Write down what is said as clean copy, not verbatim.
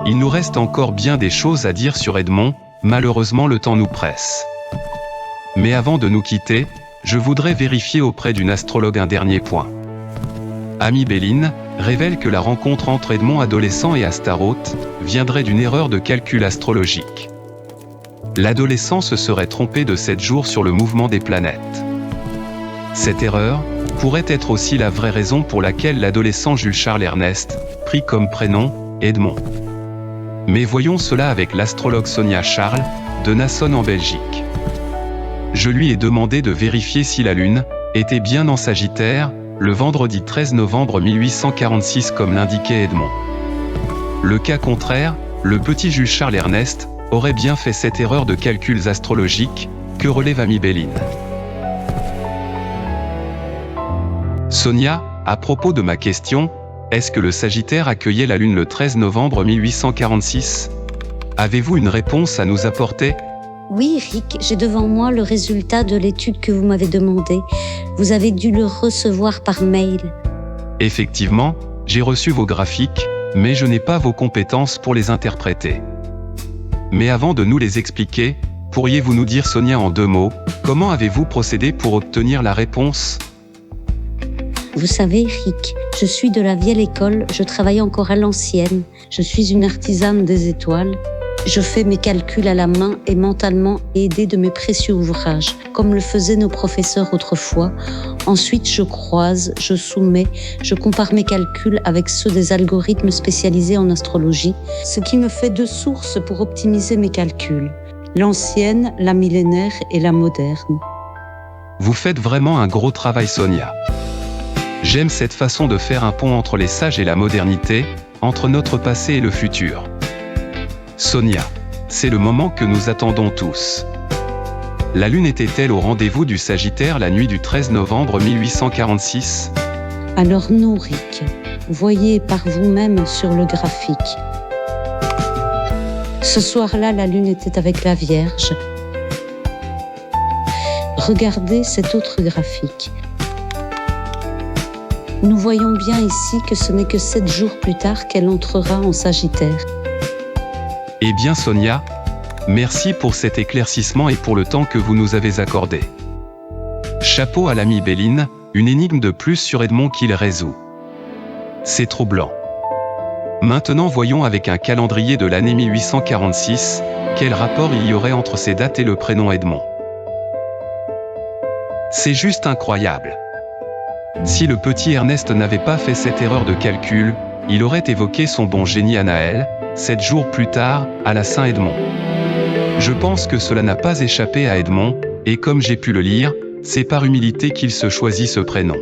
Il nous reste encore bien des choses à dire sur Edmond, malheureusement le temps nous presse. Mais avant de nous quitter, je voudrais vérifier auprès d'une astrologue un dernier point. Amy Béline révèle que la rencontre entre Edmond adolescent et Astaroth viendrait d'une erreur de calcul astrologique. L'adolescent se serait trompé de 7 jours sur le mouvement des planètes. Cette erreur pourrait être aussi la vraie raison pour laquelle l'adolescent Jules Charles Ernest prit comme prénom Edmond. Mais voyons cela avec l'astrologue Sonia Charles, de Nasson en Belgique. Je lui ai demandé de vérifier si la Lune était bien en Sagittaire, le vendredi 13 novembre 1846 comme l'indiquait Edmond. Le cas contraire, le petit Jules Charles Ernest aurait bien fait cette erreur de calculs astrologiques, que relève Amy Béline. Sonia, à propos de ma question, est-ce que le Sagittaire accueillait la Lune le 13 novembre 1846 ? Avez-vous une réponse à nous apporter ? Oui, Rick, j'ai devant moi le résultat de l'étude que vous m'avez demandé. Vous avez dû le recevoir par mail. Effectivement, j'ai reçu vos graphiques, mais je n'ai pas vos compétences pour les interpréter. Mais avant de nous les expliquer, pourriez-vous nous dire, Sonia, en 2 mots, comment avez-vous procédé pour obtenir la réponse ? Vous savez, Rick, je suis de la vieille école, je travaille encore à l'ancienne. Je suis une artisane des étoiles. Je fais mes calculs à la main et mentalement aidée de mes précieux ouvrages, comme le faisaient nos professeurs autrefois. Ensuite, je croise, je soumets, je compare mes calculs avec ceux des algorithmes spécialisés en astrologie, ce qui me fait 2 sources pour optimiser mes calculs. L'ancienne, la millénaire et la moderne. Vous faites vraiment un gros travail, Sonia. J'aime cette façon de faire un pont entre les sages et la modernité, entre notre passé et le futur. Sonia, c'est le moment que nous attendons tous. La Lune était-elle au rendez-vous du Sagittaire la nuit du 13 novembre 1846 ? Alors non, Rick. Voyez par vous-même sur le graphique. Ce soir-là, la Lune était avec la Vierge. Regardez cet autre graphique. Nous voyons bien ici que ce n'est que 7 jours plus tard qu'elle entrera en Sagittaire. Eh bien, Sonia, merci pour cet éclaircissement et pour le temps que vous nous avez accordé. Chapeau à l'ami Béline, une énigme de plus sur Edmond qu'il résout. C'est troublant. Maintenant voyons avec un calendrier de l'année 1846, quel rapport il y aurait entre ces dates et le prénom Edmond. C'est juste incroyable. Si le petit Ernest n'avait pas fait cette erreur de calcul, il aurait évoqué son bon génie à Naël, 7 jours plus tard, à la Saint-Edmond. Je pense que cela n'a pas échappé à Edmond, et comme j'ai pu le lire, c'est par humilité qu'il se choisit ce prénom.